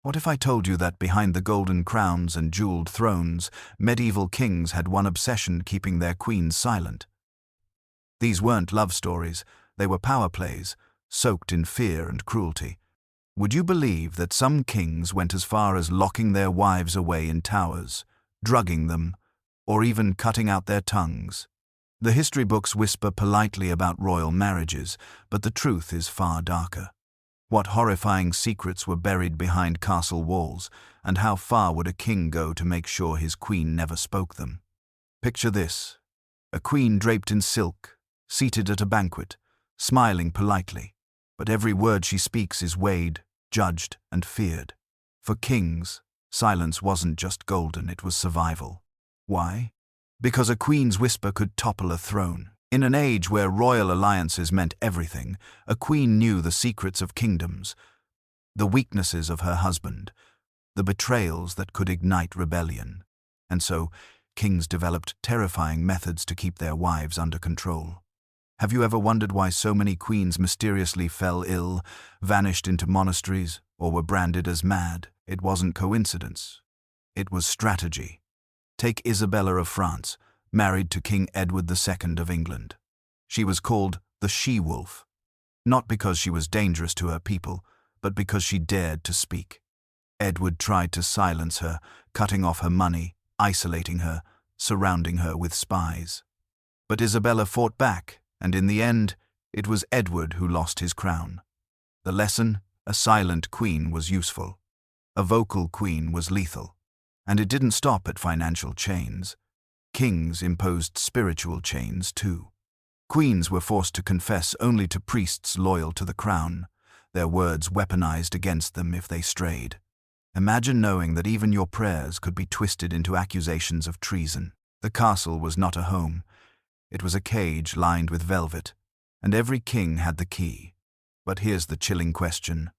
What if I told you that behind the golden crowns and jeweled thrones, medieval kings had one obsession: keeping their queens silent? These weren't love stories, they were power plays, soaked in fear and cruelty. Would you believe that some kings went as far as locking their wives away in towers, drugging them, or even cutting out their tongues? The history books whisper politely about royal marriages, but the truth is far darker. What horrifying secrets were buried behind castle walls, and how far would a king go to make sure his queen never spoke them? Picture this: a queen draped in silk, seated at a banquet, smiling politely, but every word she speaks is weighed, judged, and feared. For kings, silence wasn't just golden, it was survival. Why? Because a queen's whisper could topple a throne. In an age where royal alliances meant everything, a queen knew the secrets of kingdoms, the weaknesses of her husband, the betrayals that could ignite rebellion. And so, kings developed terrifying methods to keep their wives under control. Have you ever wondered why so many queens mysteriously fell ill, vanished into monasteries, or were branded as mad? It wasn't coincidence. It was strategy. Take Isabella of France, married to King Edward II of England. She was called the She-Wolf, not because she was dangerous to her people, but because she dared to speak. Edward tried to silence her, cutting off her money, isolating her, surrounding her with spies. But Isabella fought back, and in the end, it was Edward who lost his crown. The lesson: a silent queen was useful. A vocal queen was lethal. And it didn't stop at financial chains. Kings imposed spiritual chains too. Queens were forced to confess only to priests loyal to the crown, their words weaponized against them if they strayed. Imagine knowing that even your prayers could be twisted into accusations of treason. The castle was not a home. It was a cage lined with velvet, and every king had the key. But here's the chilling question: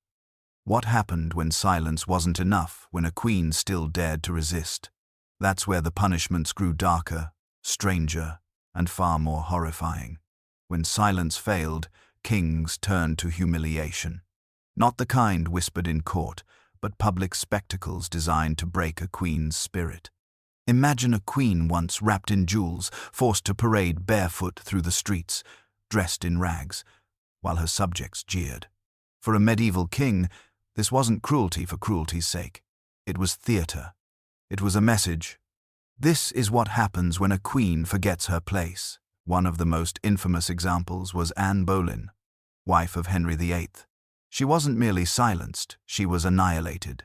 what happened when silence wasn't enough, when a queen still dared to resist? That's where the punishments grew darker, stranger, and far more horrifying. When silence failed, kings turned to humiliation. Not the kind whispered in court, but public spectacles designed to break a queen's spirit. Imagine a queen once wrapped in jewels, forced to parade barefoot through the streets, dressed in rags, while her subjects jeered. For a medieval king, this wasn't cruelty for cruelty's sake. It was theater. It was a message. This is what happens when a queen forgets her place. One of the most infamous examples was Anne Boleyn, wife of Henry VIII. She wasn't merely silenced, she was annihilated.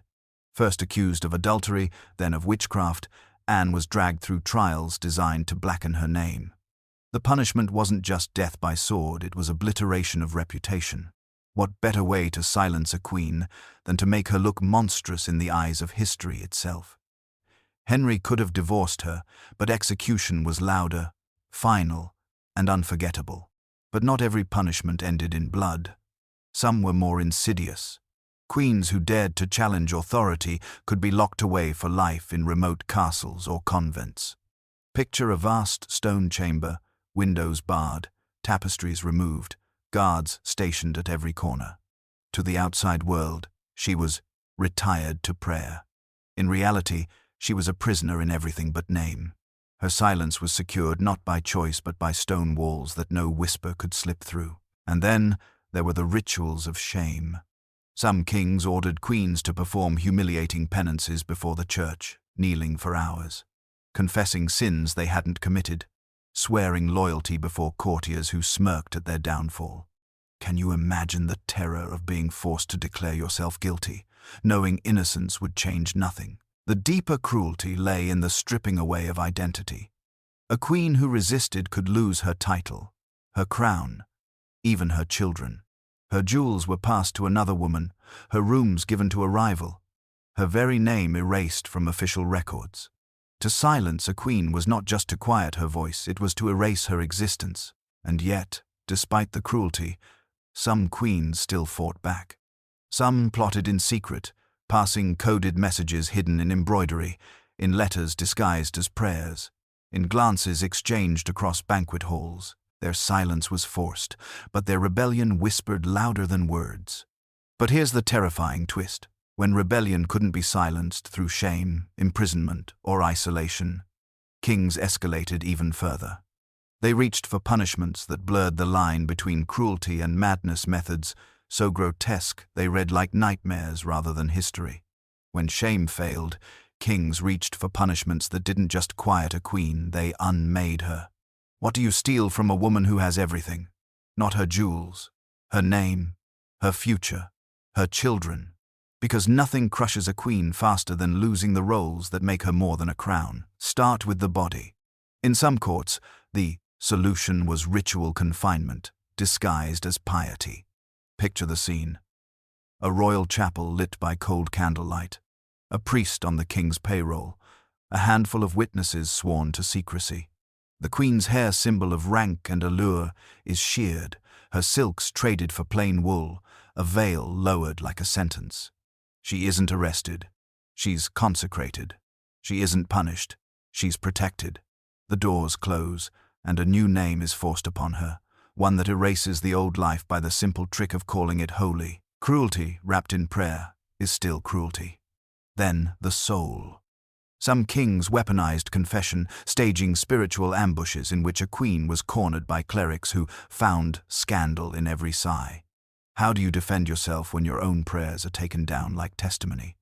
First accused of adultery, then of witchcraft, Anne was dragged through trials designed to blacken her name. The punishment wasn't just death by sword, it was obliteration of reputation. What better way to silence a queen than to make her look monstrous in the eyes of history itself? Henry could have divorced her, but execution was louder, final, and unforgettable. But not every punishment ended in blood. Some were more insidious. Queens who dared to challenge authority could be locked away for life in remote castles or convents. Picture a vast stone chamber, windows barred, tapestries removed, guards stationed at every corner. To the outside world, she was retired to prayer. In reality, she was a prisoner in everything but name. Her silence was secured not by choice but by stone walls that no whisper could slip through. And then there were the rituals of shame. Some kings ordered queens to perform humiliating penances before the church, kneeling for hours, confessing sins they hadn't committed, swearing loyalty before courtiers who smirked at their downfall. Can you imagine the terror of being forced to declare yourself guilty, knowing innocence would change nothing? The deeper cruelty lay in the stripping away of identity. A queen who resisted could lose her title, her crown, even her children. Her jewels were passed to another woman, her rooms given to a rival, her very name erased from official records. To silence a queen was not just to quiet her voice, it was to erase her existence. And yet, despite the cruelty, some queens still fought back. Some plotted in secret, passing coded messages hidden in embroidery, in letters disguised as prayers, in glances exchanged across banquet halls. Their silence was forced, but their rebellion whispered louder than words. But here's the terrifying twist. When rebellion couldn't be silenced through shame, imprisonment, or isolation, kings escalated even further. They reached for punishments that blurred the line between cruelty and madness, methods so grotesque they read like nightmares rather than history. When shame failed, kings reached for punishments that didn't just quiet a queen, they unmade her. What do you steal from a woman who has everything? Not her jewels, her name, her future, her children. Because nothing crushes a queen faster than losing the roles that make her more than a crown. Start with the body. In some courts, the solution was ritual confinement, disguised as piety. Picture the scene. A royal chapel lit by cold candlelight, a priest on the king's payroll, a handful of witnesses sworn to secrecy. The queen's hair, symbol of rank and allure, is sheared, her silks traded for plain wool, a veil lowered like a sentence. She isn't arrested. She's consecrated. She isn't punished. She's protected. The doors close, and a new name is forced upon her, one that erases the old life by the simple trick of calling it holy. Cruelty, wrapped in prayer, is still cruelty. Then the soul. Some kings weaponized confession, staging spiritual ambushes in which a queen was cornered by clerics who found scandal in every sigh. How do you defend yourself when your own prayers are taken down like testimony?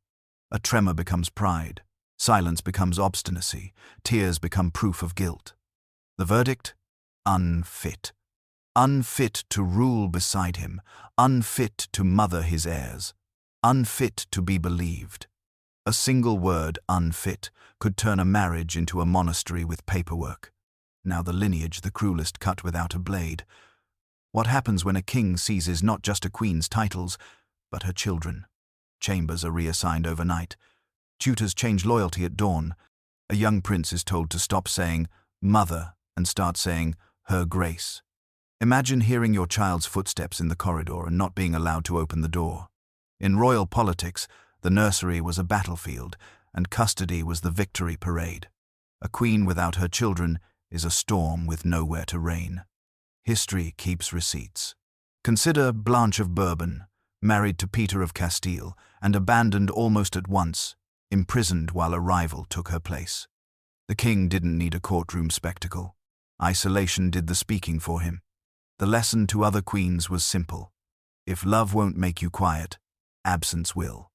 A tremor becomes pride, silence becomes obstinacy, tears become proof of guilt. The verdict? Unfit. Unfit to rule beside him, unfit to mother his heirs, unfit to be believed. A single word, unfit, could turn a marriage into a monastery with paperwork. Now the lineage, the cruelest cut without a blade. What happens when a king seizes not just a queen's titles, but her children? Chambers are reassigned overnight. Tutors change loyalty at dawn. A young prince is told to stop saying, "Mother," and start saying, "Her Grace." Imagine hearing your child's footsteps in the corridor and not being allowed to open the door. In royal politics, the nursery was a battlefield, and custody was the victory parade. A queen without her children is a storm with nowhere to reign. History keeps receipts. Consider Blanche of Bourbon, married to Peter of Castile, and abandoned almost at once, imprisoned while a rival took her place. The king didn't need a courtroom spectacle. Isolation did the speaking for him. The lesson to other queens was simple. If love won't make you quiet, absence will.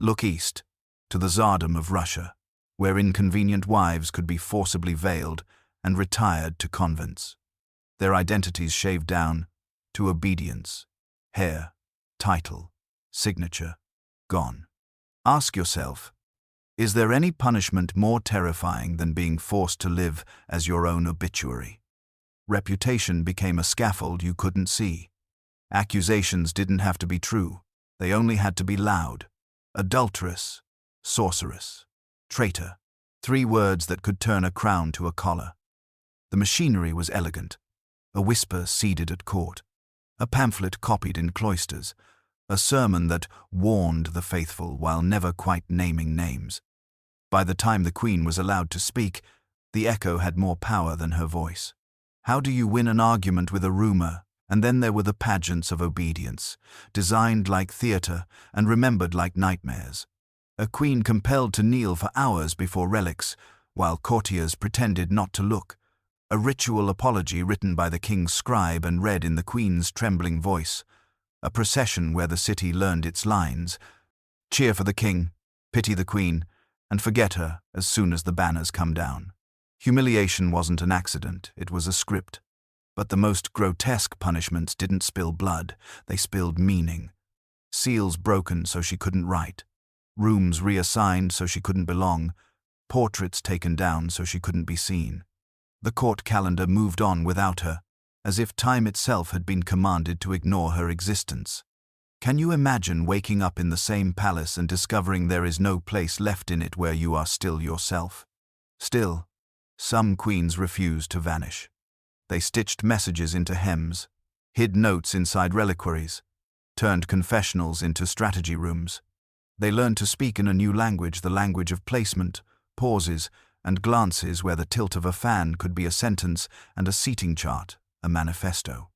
Look east, to the Tsardom of Russia, where inconvenient wives could be forcibly veiled and retired to convents. Their identities shaved down to obedience, hair, title, signature, gone. Ask yourself, is there any punishment more terrifying than being forced to live as your own obituary? Reputation became a scaffold you couldn't see. Accusations didn't have to be true, they only had to be loud. Adulteress, sorceress, traitor, 3 words that could turn a crown to a collar. The machinery was elegant. A whisper seeded at court, a pamphlet copied in cloisters, a sermon that warned the faithful while never quite naming names. By the time the queen was allowed to speak, the echo had more power than her voice. How do you win an argument with a rumor? And then there were the pageants of obedience, designed like theater and remembered like nightmares. A queen compelled to kneel for hours before relics, while courtiers pretended not to look. A ritual apology written by the king's scribe and read in the queen's trembling voice. A procession where the city learned its lines. Cheer for the king, pity the queen, and forget her as soon as the banners come down. Humiliation wasn't an accident, it was a script. But the most grotesque punishments didn't spill blood, they spilled meaning. Seals broken so she couldn't write. Rooms reassigned so she couldn't belong. Portraits taken down so she couldn't be seen. The court calendar moved on without her, as if time itself had been commanded to ignore her existence. Can you imagine waking up in the same palace and discovering there is no place left in it where you are still yourself? Still, some queens refused to vanish. They stitched messages into hems, hid notes inside reliquaries, turned confessionals into strategy rooms. They learned to speak in a new language, the language of placement, pauses, and glances where the tilt of a fan could be a sentence and a seating chart, a manifesto.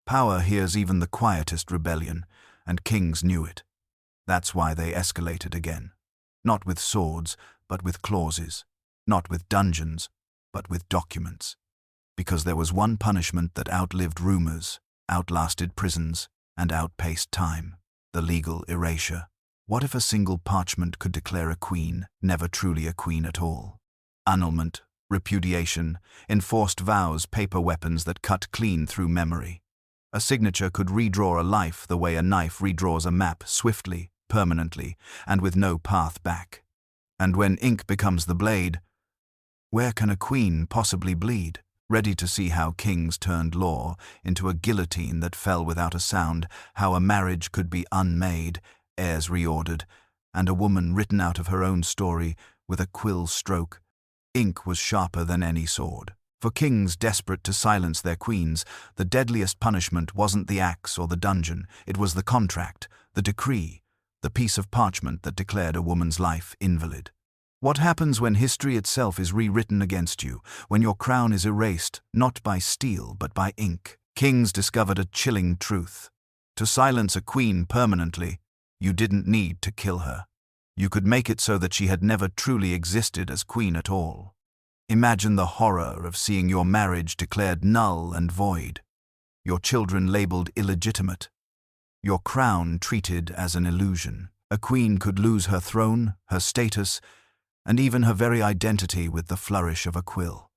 Power hears even the quietest rebellion, and kings knew it. That's why they escalated again. Not with swords, but with clauses. Not with dungeons, but with documents. Because there was one punishment that outlived rumors, outlasted prisons, and outpaced time: the legal erasure. What if a single parchment could declare a queen never truly a queen at all? Annulment, repudiation, enforced vows, paper weapons that cut clean through memory. A signature could redraw a life the way a knife redraws a map, swiftly, permanently, and with no path back. And when ink becomes the blade, where can a queen possibly bleed? Ready to see how kings turned law into a guillotine that fell without a sound, how a marriage could be unmade, heirs reordered, and a woman written out of her own story with a quill stroke. Ink was sharper than any sword. For kings desperate to silence their queens, the deadliest punishment wasn't the axe or the dungeon, it was the contract, the decree, the piece of parchment that declared a woman's life invalid. What happens when history itself is rewritten against you, when your crown is erased, not by steel but by ink? Kings discovered a chilling truth. To silence a queen permanently, you didn't need to kill her. You could make it so that she had never truly existed as queen at all. Imagine the horror of seeing your marriage declared null and void, your children labeled illegitimate, your crown treated as an illusion. A queen could lose her throne, her status, and even her very identity with the flourish of a quill.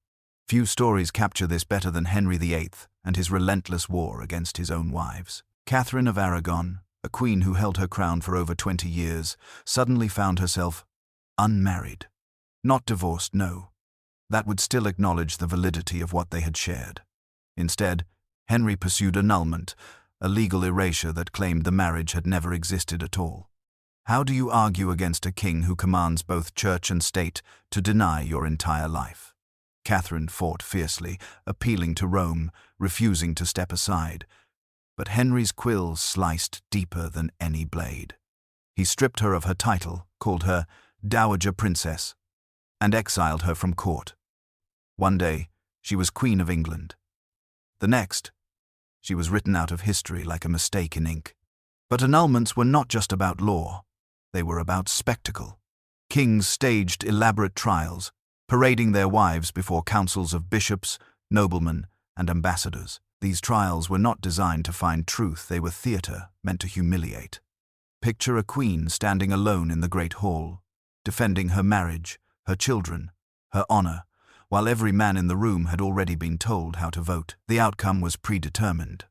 Few stories capture this better than Henry VIII and his relentless war against his own wives. Catherine of Aragon, a queen who held her crown for over 20 years, suddenly found herself unmarried. Not divorced, no. That would still acknowledge the validity of what they had shared. Instead, Henry pursued annulment, a legal erasure that claimed the marriage had never existed at all. How do you argue against a king who commands both church and state to deny your entire life? Catherine fought fiercely, appealing to Rome, refusing to step aside. But Henry's quill sliced deeper than any blade. He stripped her of her title, called her Dowager Princess, and exiled her from court. One day, she was Queen of England. The next, she was written out of history like a mistake in ink. But annulments were not just about law. They were about spectacle. Kings staged elaborate trials, parading their wives before councils of bishops, noblemen, and ambassadors. These trials were not designed to find truth, they were theater, meant to humiliate. Picture a queen standing alone in the great hall, defending her marriage, her children, her honor, while every man in the room had already been told how to vote. The outcome was predetermined.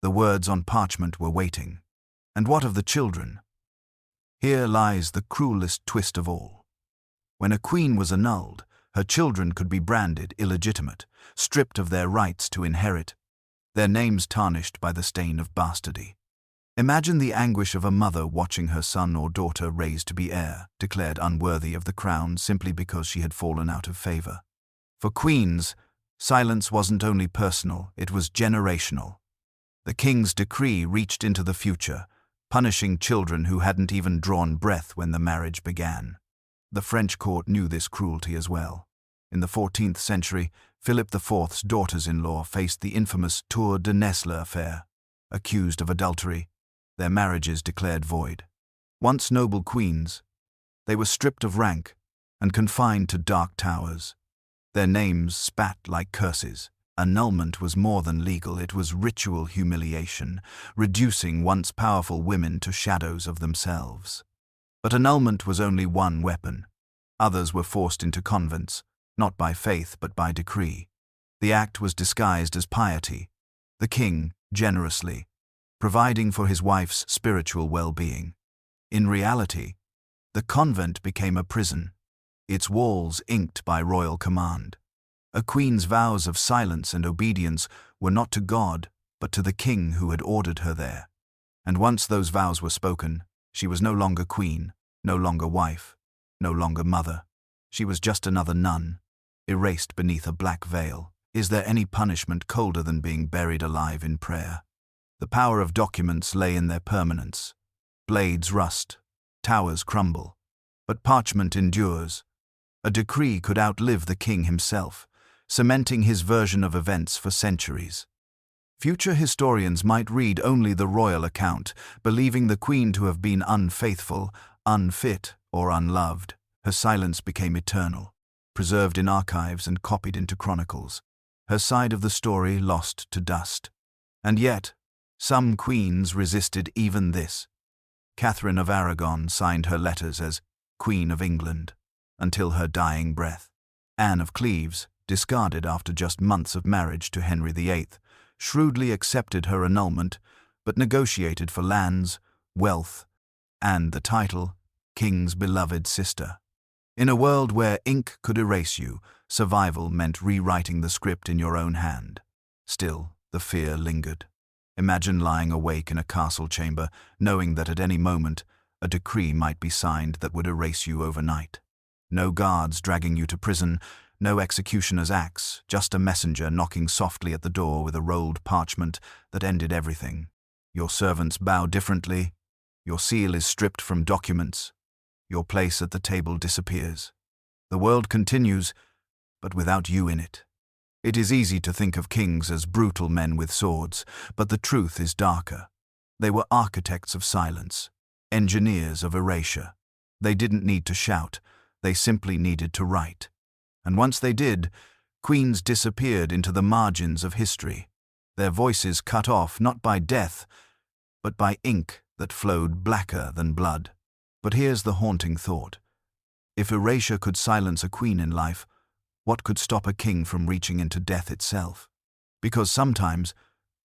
The words on parchment were waiting. And what of the children? Here lies the cruelest twist of all. When a queen was annulled, her children could be branded illegitimate, stripped of their rights to inherit, their names tarnished by the stain of bastardy. Imagine the anguish of a mother watching her son or daughter raised to be heir, declared unworthy of the crown simply because she had fallen out of favor. For queens, silence wasn't only personal, it was generational. The king's decree reached into the future, punishing children who hadn't even drawn breath when the marriage began. The French court knew this cruelty as well. In the 14th century, Philip IV's daughters-in-law faced the infamous Tour de Nesle affair. Accused of adultery, their marriages declared void. Once noble queens, they were stripped of rank and confined to dark towers. Their names spat like curses. Annulment was more than legal, it was ritual humiliation, reducing once powerful women to shadows of themselves. But annulment was only one weapon. Others were forced into convents, not by faith but by decree. The act was disguised as piety, the king, generously, providing for his wife's spiritual well-being. In reality, the convent became a prison, its walls inked by royal command. A queen's vows of silence and obedience were not to God, but to the king who had ordered her there. And once those vows were spoken, she was no longer queen, no longer wife, no longer mother. She was just another nun, erased beneath a black veil. Is there any punishment colder than being buried alive in prayer? The power of documents lay in their permanence. Blades rust, towers crumble, but parchment endures. A decree could outlive the king himself, cementing his version of events for centuries. Future historians might read only the royal account, believing the queen to have been unfaithful, unfit, or unloved. Her silence became eternal, preserved in archives and copied into chronicles. Her side of the story lost to dust. And yet, some queens resisted even this. Catherine of Aragon signed her letters as Queen of England until her dying breath. Anne of Cleves, discarded after just months of marriage to Henry VIII, shrewdly accepted her annulment, but negotiated for lands, wealth, and the title, King's beloved sister. In a world where ink could erase you, survival meant rewriting the script in your own hand. Still, the fear lingered. Imagine lying awake in a castle chamber, knowing that at any moment, a decree might be signed that would erase you overnight. No guards dragging you to prison, no executioner's axe, just a messenger knocking softly at the door with a rolled parchment that ended everything. Your servants bow differently, your seal is stripped from documents, your place at the table disappears. The world continues, but without you in it. It is easy to think of kings as brutal men with swords, but the truth is darker. They were architects of silence, engineers of erasure. They didn't need to shout, they simply needed to write. And once they did, queens disappeared into the margins of history, their voices cut off not by death, but by ink that flowed blacker than blood. But here's the haunting thought. If erasure could silence a queen in life, what could stop a king from reaching into death itself? Because sometimes,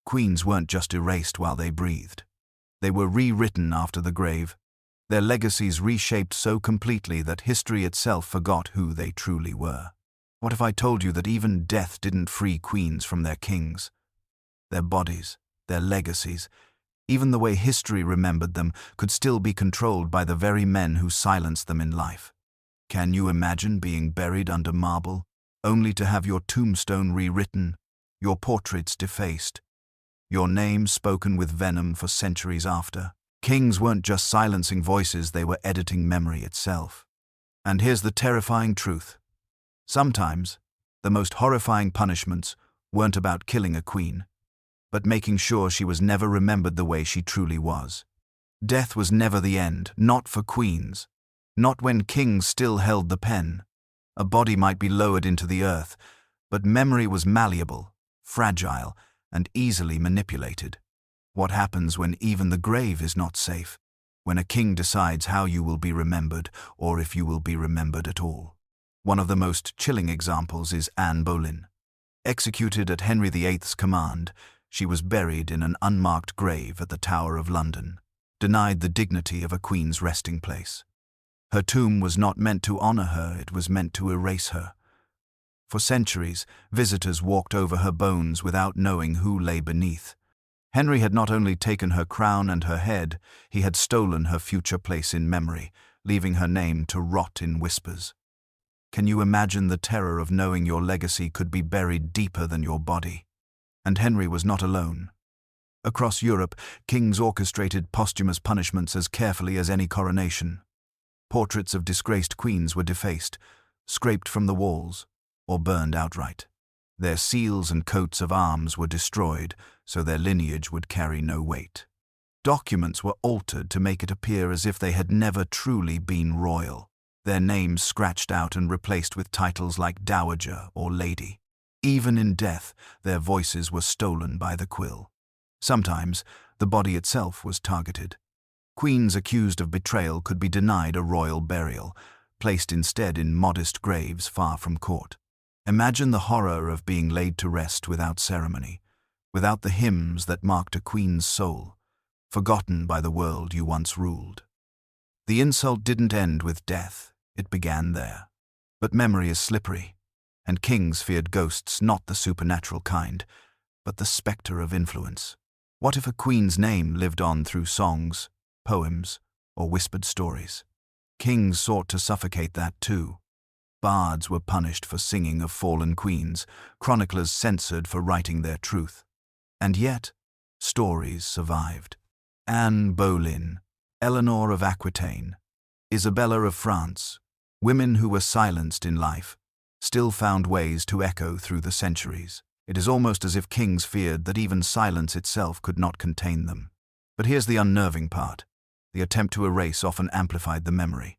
queens weren't just erased while they breathed. They were rewritten after the grave, their legacies reshaped so completely that history itself forgot who they truly were. What if I told you that even death didn't free queens from their kings? Their bodies, their legacies, even the way history remembered them, could still be controlled by the very men who silenced them in life. Can you imagine being buried under marble, only to have your tombstone rewritten, your portraits defaced, your name spoken with venom for centuries after? Kings weren't just silencing voices, they were editing memory itself. And here's the terrifying truth. Sometimes, the most horrifying punishments weren't about killing a queen, but making sure she was never remembered the way she truly was. Death was never the end, not for queens, not when kings still held the pen. A body might be lowered into the earth, but memory was malleable, fragile, and easily manipulated. What happens when even the grave is not safe? When a king decides how you will be remembered, or if you will be remembered at all? One of the most chilling examples is Anne Boleyn. Executed at Henry VIII's command, she was buried in an unmarked grave at the Tower of London, denied the dignity of a queen's resting place. Her tomb was not meant to honor her, it was meant to erase her. For centuries, visitors walked over her bones without knowing who lay beneath. Henry had not only taken her crown and her head, he had stolen her future place in memory, leaving her name to rot in whispers. Can you imagine the terror of knowing your legacy could be buried deeper than your body? And Henry was not alone. Across Europe, kings orchestrated posthumous punishments as carefully as any coronation. Portraits of disgraced queens were defaced, scraped from the walls, or burned outright. Their seals and coats of arms were destroyed, so their lineage would carry no weight. Documents were altered to make it appear as if they had never truly been royal, their names scratched out and replaced with titles like dowager or lady. Even in death, their voices were stolen by the quill. Sometimes, the body itself was targeted. Queens accused of betrayal could be denied a royal burial, placed instead in modest graves far from court. Imagine the horror of being laid to rest without ceremony, without the hymns that marked a queen's soul, forgotten by the world you once ruled. The insult didn't end with death, it began there. But memory is slippery, and kings feared ghosts, not the supernatural kind, but the spectre of influence. What if a queen's name lived on through songs, poems, or whispered stories? Kings sought to suffocate that too. Bards were punished for singing of fallen queens, chroniclers censored for writing their truth. And yet, stories survived. Anne Boleyn, Eleanor of Aquitaine, Isabella of France, women who were silenced in life, still found ways to echo through the centuries. It is almost as if kings feared that even silence itself could not contain them. But here's the unnerving part. The attempt to erase often amplified the memory.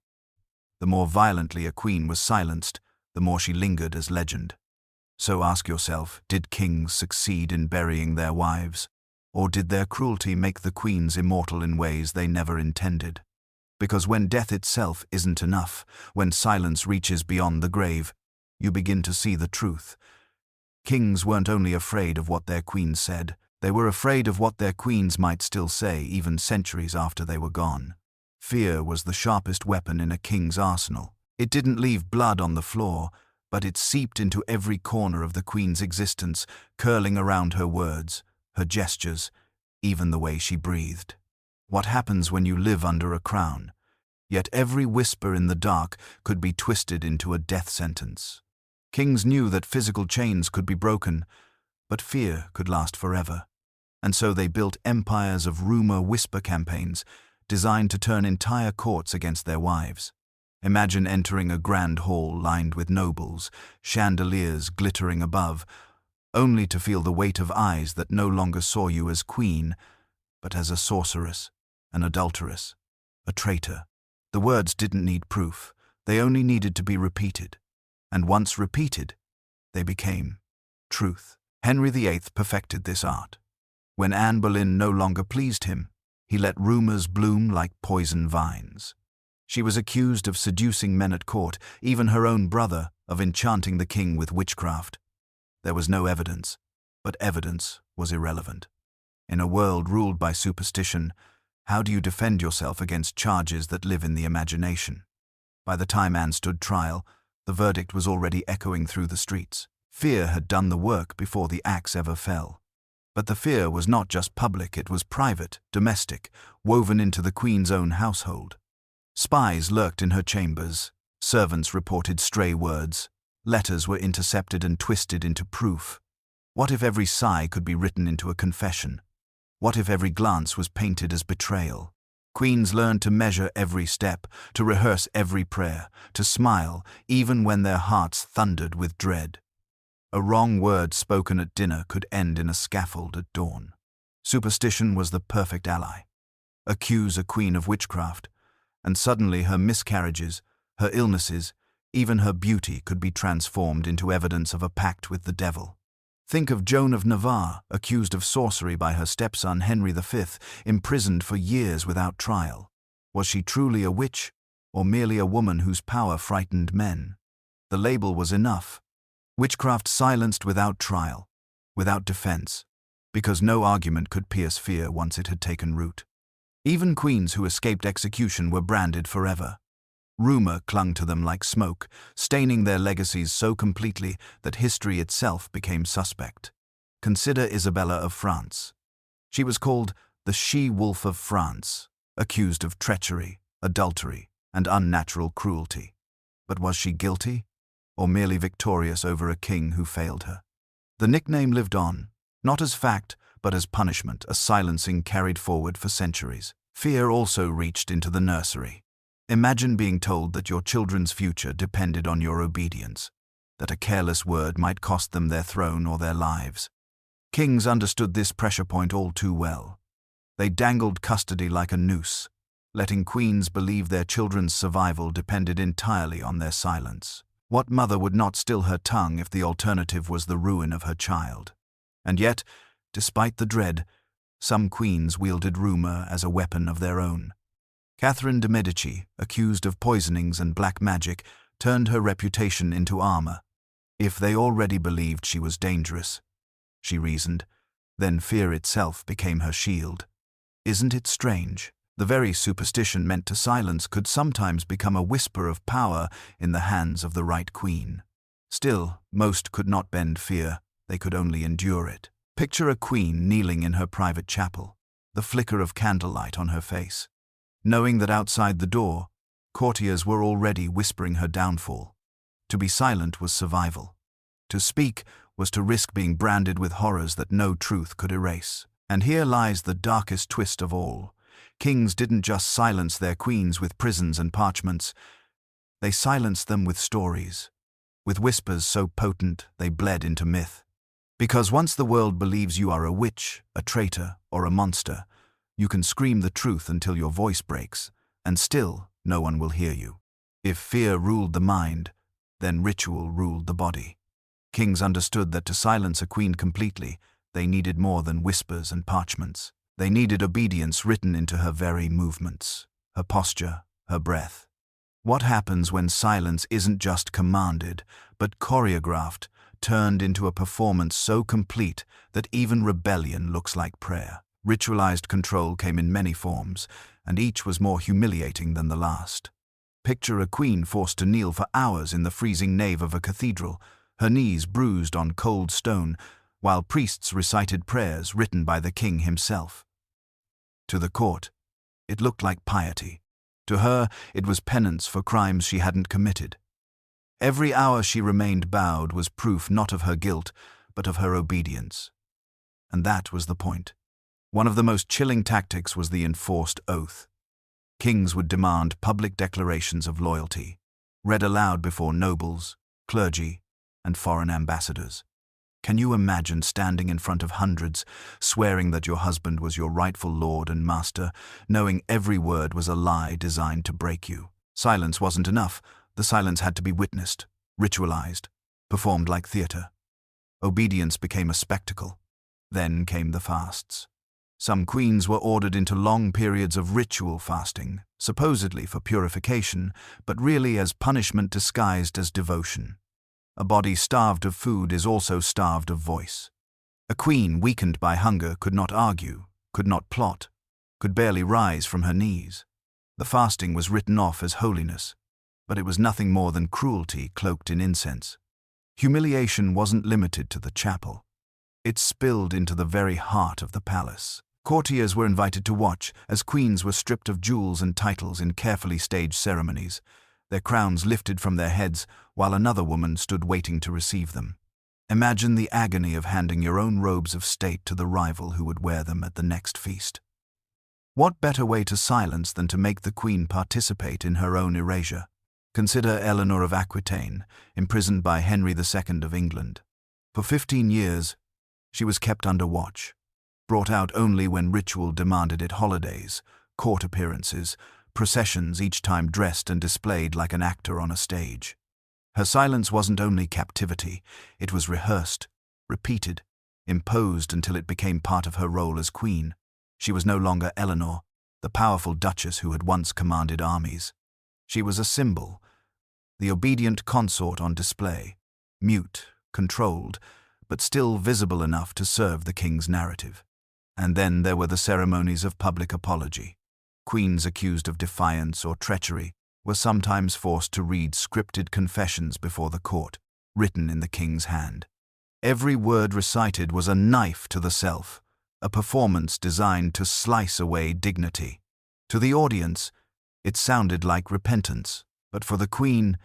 The more violently a queen was silenced, the more she lingered as legend. So ask yourself, did kings succeed in burying their wives? Or did their cruelty make the queens immortal in ways they never intended? Because when death itself isn't enough, when silence reaches beyond the grave, you begin to see the truth. Kings weren't only afraid of what their queens said, they were afraid of what their queens might still say even centuries after they were gone. Fear was the sharpest weapon in a king's arsenal. It didn't leave blood on the floor, but it seeped into every corner of the queen's existence, curling around her words, her gestures, even the way she breathed. What happens when you live under a crown? Yet every whisper in the dark could be twisted into a death sentence. Kings knew that physical chains could be broken, but fear could last forever. And so they built empires of rumor whisper campaigns designed to turn entire courts against their wives. Imagine entering a grand hall lined with nobles, chandeliers glittering above, only to feel the weight of eyes that no longer saw you as queen, but as a sorceress, an adulteress, a traitor. The words didn't need proof, they only needed to be repeated. And once repeated, they became truth. Henry VIII perfected this art. When Anne Boleyn no longer pleased him, he let rumors bloom like poison vines. She was accused of seducing men at court, even her own brother, of enchanting the king with witchcraft. There was no evidence, but evidence was irrelevant. In a world ruled by superstition, how do you defend yourself against charges that live in the imagination? By the time Anne stood trial, the verdict was already echoing through the streets. Fear had done the work before the axe ever fell. But the fear was not just public, it was private, domestic, woven into the queen's own household. Spies lurked in her chambers, servants reported stray words, letters were intercepted and twisted into proof. What if every sigh could be written into a confession? What if every glance was painted as betrayal? Queens learned to measure every step, to rehearse every prayer, to smile even when their hearts thundered with dread. A wrong word spoken at dinner could end in a scaffold at dawn. Superstition was the perfect ally. Accuse a queen of witchcraft, and suddenly her miscarriages, her illnesses, even her beauty could be transformed into evidence of a pact with the devil. Think of Joan of Navarre, accused of sorcery by her stepson Henry V, imprisoned for years without trial. Was she truly a witch, or merely a woman whose power frightened men? The label was enough. Witchcraft silenced without trial, without defense, because no argument could pierce fear once it had taken root. Even queens who escaped execution were branded forever. Rumor clung to them like smoke, staining their legacies so completely that history itself became suspect. Consider Isabella of France. She was called the she-wolf of France, accused of treachery, adultery, and unnatural cruelty. But was she guilty, or merely victorious over a king who failed her? The nickname lived on, not as fact, but as punishment, a silencing carried forward for centuries. Fear also reached into the nursery. Imagine being told that your children's future depended on your obedience, that a careless word might cost them their throne or their lives. Kings understood this pressure point all too well. They dangled custody like a noose, letting queens believe their children's survival depended entirely on their silence. What mother would not still her tongue if the alternative was the ruin of her child? And yet, despite the dread, some queens wielded rumor as a weapon of their own. Catherine de' Medici, accused of poisonings and black magic, turned her reputation into armor. If they already believed she was dangerous, she reasoned, then fear itself became her shield. Isn't it strange? The very superstition meant to silence could sometimes become a whisper of power in the hands of the right queen. Still, most could not bend fear, they could only endure it. Picture a queen kneeling in her private chapel, the flicker of candlelight on her face, knowing that outside the door, courtiers were already whispering her downfall. To be silent was survival. To speak was to risk being branded with horrors that no truth could erase. And here lies the darkest twist of all. Kings didn't just silence their queens with prisons and parchments. They silenced them with stories, with whispers so potent they bled into myth. Because once the world believes you are a witch, a traitor, or a monster, you can scream the truth until your voice breaks, and still no one will hear you. If fear ruled the mind, then ritual ruled the body. Kings understood that to silence a queen completely, they needed more than whispers and parchments. They needed obedience written into her very movements, her posture, her breath. What happens when silence isn't just commanded, but choreographed, turned into a performance so complete that even rebellion looks like prayer? Ritualized control came in many forms, and each was more humiliating than the last. Picture a queen forced to kneel for hours in the freezing nave of a cathedral, her knees bruised on cold stone, while priests recited prayers written by the king himself. To the court, it looked like piety. To her, it was penance for crimes she hadn't committed. Every hour she remained bowed was proof not of her guilt, but of her obedience. And that was the point. One of the most chilling tactics was the enforced oath. Kings would demand public declarations of loyalty, read aloud before nobles, clergy, and foreign ambassadors. Can you imagine standing in front of hundreds, swearing that your husband was your rightful lord and master, knowing every word was a lie designed to break you? Silence wasn't enough. The silence had to be witnessed, ritualized, performed like theater. Obedience became a spectacle. Then came the fasts. Some queens were ordered into long periods of ritual fasting, supposedly for purification, but really as punishment disguised as devotion. A body starved of food is also starved of voice. A queen weakened by hunger could not argue, could not plot, could barely rise from her knees. The fasting was written off as holiness, but it was nothing more than cruelty cloaked in incense. Humiliation wasn't limited to the chapel. It spilled into the very heart of the palace. Courtiers were invited to watch as queens were stripped of jewels and titles in carefully staged ceremonies, their crowns lifted from their heads while another woman stood waiting to receive them. Imagine the agony of handing your own robes of state to the rival who would wear them at the next feast. What better way to silence than to make the queen participate in her own erasure? Consider Eleanor of Aquitaine, imprisoned by Henry II of England. For 15 years, she was kept under watch, brought out only when ritual demanded it. Holidays, court appearances, processions, each time dressed and displayed like an actor on a stage. Her silence wasn't only captivity, it was rehearsed, repeated, imposed until it became part of her role as queen. She was no longer Eleanor, the powerful duchess who had once commanded armies. She was a symbol, the obedient consort on display, mute, controlled, but still visible enough to serve the king's narrative. And then there were the ceremonies of public apology. Queens accused of defiance or treachery were sometimes forced to read scripted confessions before the court, written in the king's hand. Every word recited was a knife to the self, a performance designed to slice away dignity. To the audience, it sounded like repentance, but for the queen,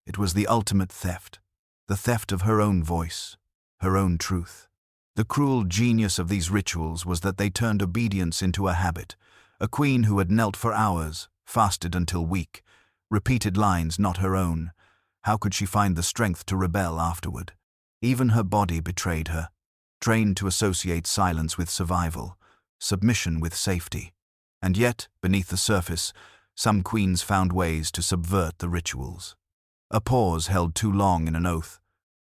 it was the ultimate theft, the theft of her own voice, her own truth. The cruel genius of these rituals was that they turned obedience into a habit. A queen who had knelt for hours, fasted until weak, repeated lines not her own. How could she find the strength to rebel afterward? Even her body betrayed her, trained to associate silence with survival, submission with safety. And yet, beneath the surface, some queens found ways to subvert the rituals. A pause held too long in an oath,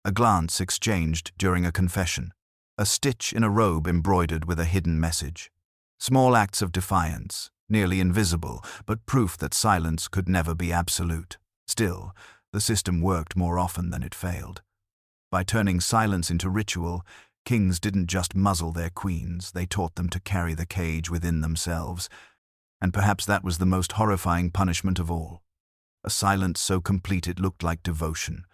a glance exchanged during a confession, a stitch in a robe embroidered with a hidden message. Small acts of defiance, nearly invisible, but proof that silence could never be absolute. Still, the system worked more often than it failed. By turning silence into ritual, kings didn't just muzzle their queens, they taught them to carry the cage within themselves. And perhaps that was the most horrifying punishment of all. A silence so complete it looked like devotion,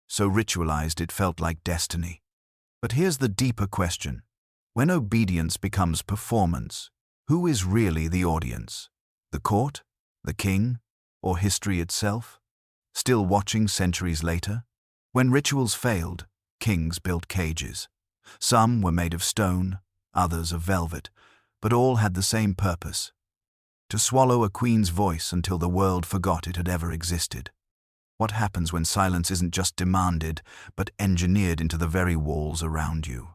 so ritualized it felt like destiny. But here's the deeper question. When obedience becomes performance, who is really the audience? The court? The king? Or history itself? Still watching centuries later? When rituals failed, kings built cages. Some were made of stone, others of velvet, but all had the same purpose: to swallow a queen's voice until the world forgot it had ever existed. What happens when silence isn't just demanded, but engineered into the very walls around you?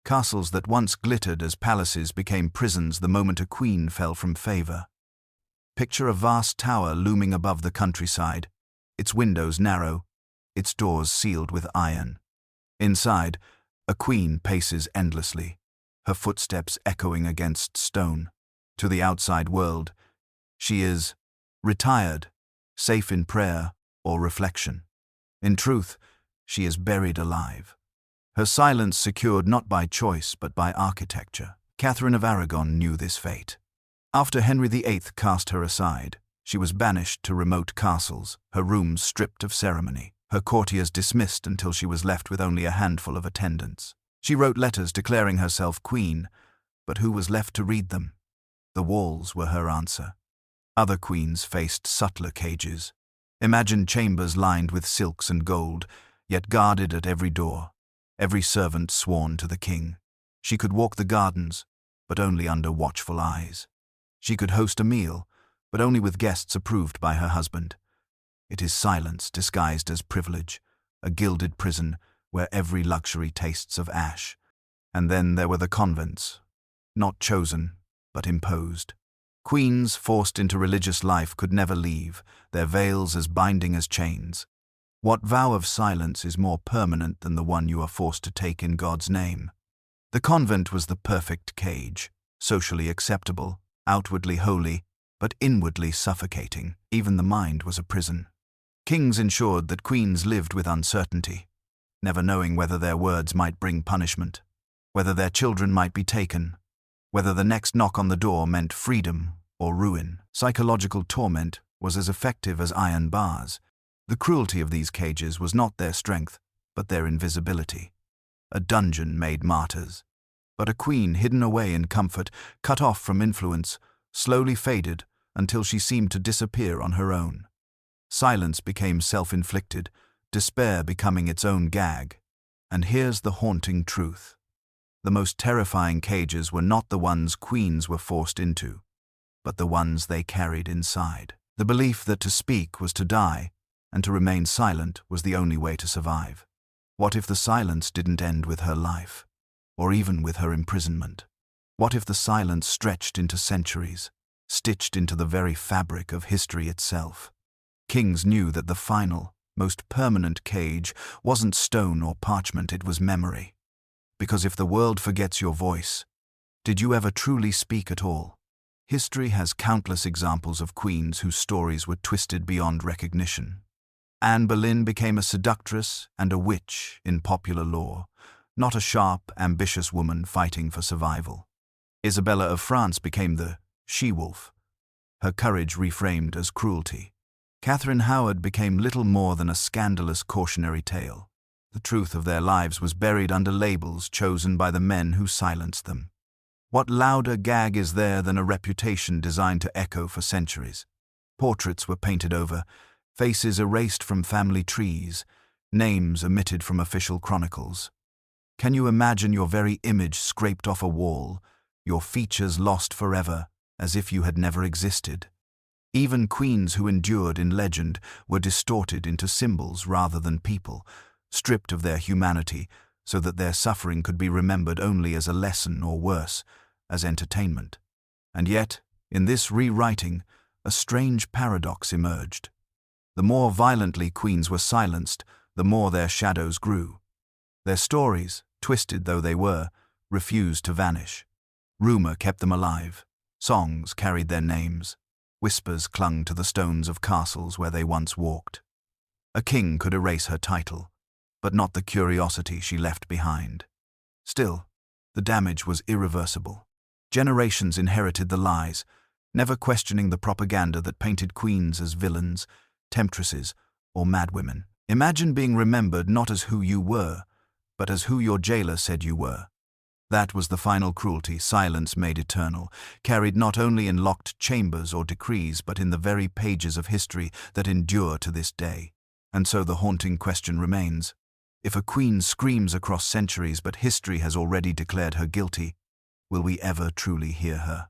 Castles that once glittered as palaces became prisons the moment a queen fell from favor. Picture a vast tower looming above the countryside, its windows narrow, its doors sealed with iron. Inside, a queen paces endlessly, her footsteps echoing against stone. To the outside world, she is retired, safe in prayer or reflection. In truth, she is buried alive. Her silence secured not by choice but by architecture. Catherine of Aragon knew this fate. After Henry VIII cast her aside, she was banished to remote castles, her rooms stripped of ceremony, her courtiers dismissed until she was left with only a handful of attendants. She wrote letters declaring herself queen, but who was left to read them? The walls were her answer. Other queens faced subtler cages. Imagine chambers lined with silks and gold, yet guarded at every door, every servant sworn to the king. She could walk the gardens, but only under watchful eyes. She could host a meal, but only with guests approved by her husband. It is silence disguised as privilege, a gilded prison where every luxury tastes of ash. And then there were the convents, not chosen, but imposed. Queens forced into religious life could never leave, their veils as binding as chains. What vow of silence is more permanent than the one you are forced to take in God's name? The convent was the perfect cage, socially acceptable, outwardly holy, but inwardly suffocating. Even the mind was a prison. Kings ensured that queens lived with uncertainty, never knowing whether their words might bring punishment, whether their children might be taken, whether the next knock on the door meant freedom or ruin. Psychological torment was as effective as iron bars. The cruelty of these cages was not their strength, but their invisibility. A dungeon made martyrs. But a queen hidden away in comfort, cut off from influence, slowly faded until she seemed to disappear on her own. Silence became self-inflicted, despair becoming its own gag. And here's the haunting truth. The most terrifying cages were not the ones queens were forced into, but the ones they carried inside. The belief that to speak was to die, and to remain silent was the only way to survive. What if the silence didn't end with her life, or even with her imprisonment? What if the silence stretched into centuries, stitched into the very fabric of history itself? Kings knew that the final, most permanent cage wasn't stone or parchment, it was memory. Because if the world forgets your voice, did you ever truly speak at all? History has countless examples of queens whose stories were twisted beyond recognition. Anne Boleyn became a seductress and a witch in popular lore, not a sharp, ambitious woman fighting for survival. Isabella of France became the she-wolf, her courage reframed as cruelty. Catherine Howard became little more than a scandalous cautionary tale. The truth of their lives was buried under labels chosen by the men who silenced them. What louder gag is there than a reputation designed to echo for centuries? Portraits were painted over, faces erased from family trees, names omitted from official chronicles. Can you imagine your very image scraped off a wall, your features lost forever, as if you had never existed? Even queens who endured in legend were distorted into symbols rather than people, stripped of their humanity so that their suffering could be remembered only as a lesson or worse, as entertainment. And yet, in this rewriting, a strange paradox emerged. The more violently queens were silenced, the more their shadows grew. Their stories, twisted though they were, refused to vanish. Rumor kept them alive. Songs carried their names. Whispers clung to the stones of castles where they once walked. A king could erase her title, but not the curiosity she left behind. Still, the damage was irreversible. Generations inherited the lies, never questioning the propaganda that painted queens as villains, temptresses, or madwomen. Imagine being remembered not as who you were, but as who your jailer said you were. That was the final cruelty silence made eternal, carried not only in locked chambers or decrees, but in the very pages of history that endure to this day. And so the haunting question remains. If a queen screams across centuries but history has already declared her guilty, will we ever truly hear her?